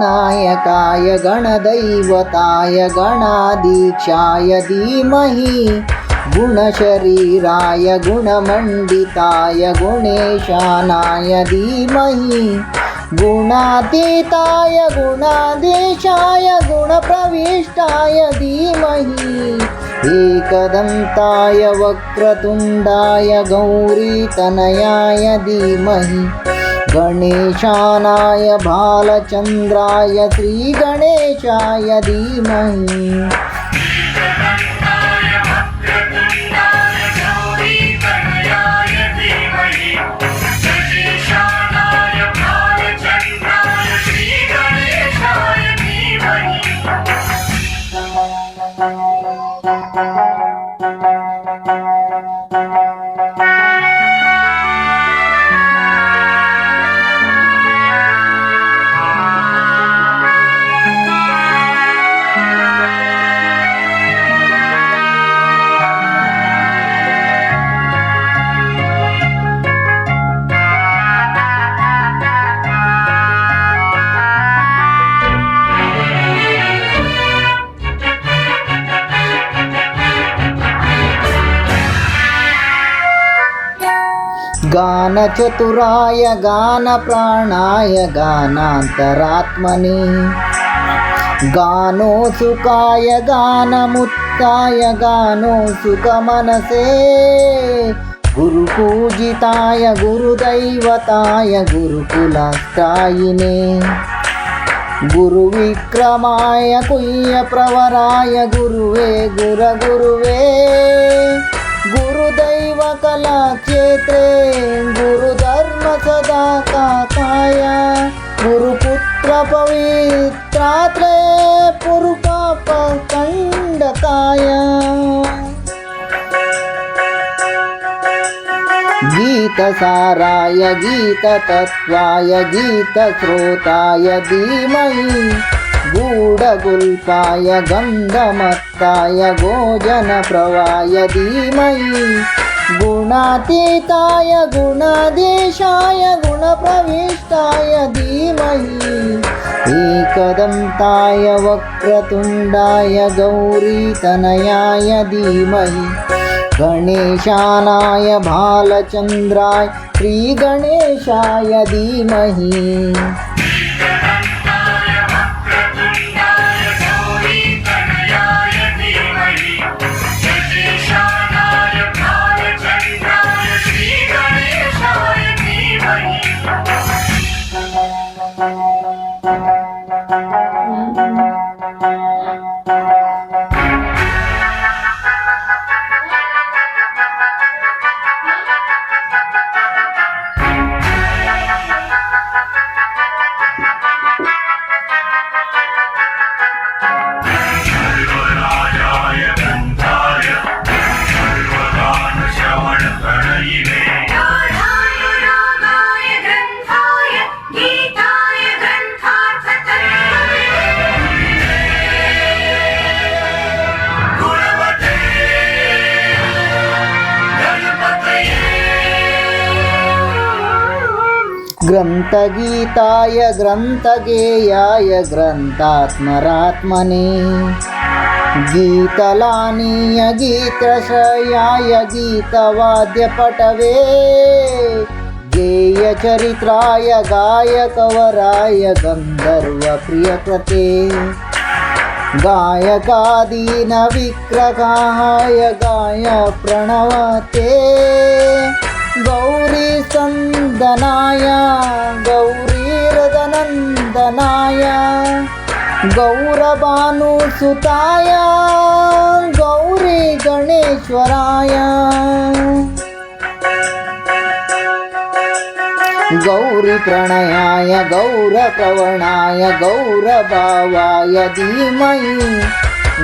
गणनायकाय गणदैवताय गणाधीशाय धीमहि गुणशरीराय गुणमण्डिताय गुणेशानाय धीमहि गुणातीताय गुणाधीशाय गुणप्रविष्टाय धीमहि एकदन्ताय वक्रतुण्डाय गौरीतनयाय धीमहि गणेशानाय भालचन्द्राय श्रीगणेशाय धीमहि गानचतुराय गानप्राणाय गानान्तरात्मने गानोत्सुकाय गानमुत्ताय गानोत्सुकमनसे गुरुपूजिताय गुरुदैवताय गुरुकुलस्थायिने गुरुविक्रमाय कुह्यप्रवराय गुरुवे गुरुवे गुरुदैवकलाक्षेत्रे गुरुधर्म सदाकाय गुरुपुत्रपवित्रात्रे पुरुषापकण्डकाय गीतसाराय गीततत्त्वाय गीतस्रोताय धीमहि गूढगुल्पाय गन्धमत्ताय गोजनप्रवाय धीमहि गुणातीताय गुणाधीशाय गुणप्रविष्टाय धीमहि एकदन्ताय वक्रतुण्डाय गौरीतनयाय धीमहि गणेशानाय भालचन्द्राय श्रीगणेशाय धीमहि ग्रन्थगीताय ग्रन्थगेयाय ग्रन्थात्मरात्मने गीतलानीय गीतश्रयाय गीतवाद्यपटवे गेयचरित्राय गायकवराय गन्धर्वप्रियकृते गायकादीनविग्रहाय गाय प्रणवते गौरीसन्दनाय गौरीरदनन्दनाय गौरभानुसुताय गौरी गणेश्वराय गौरीप्रणयाय गौरप्रवणाय गौरभावाय धीमहि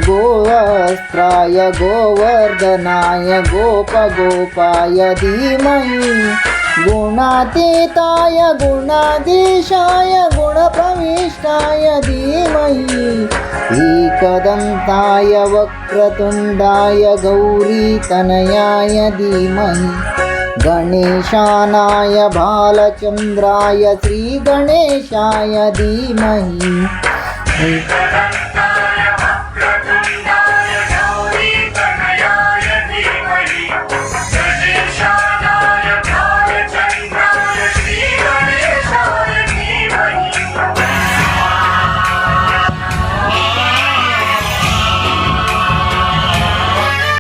गोवस्त्राय गोवर्धनाय गोपगोपाय धीमहि गुणातीताय गुणाधीशाय गुणप्रविष्टाय धीमहि एकदन्ताय वक्रतुण्डाय गौरीतनयाय धीमहि गणेशानाय बालचन्द्राय श्रीगणेशाय धीमहि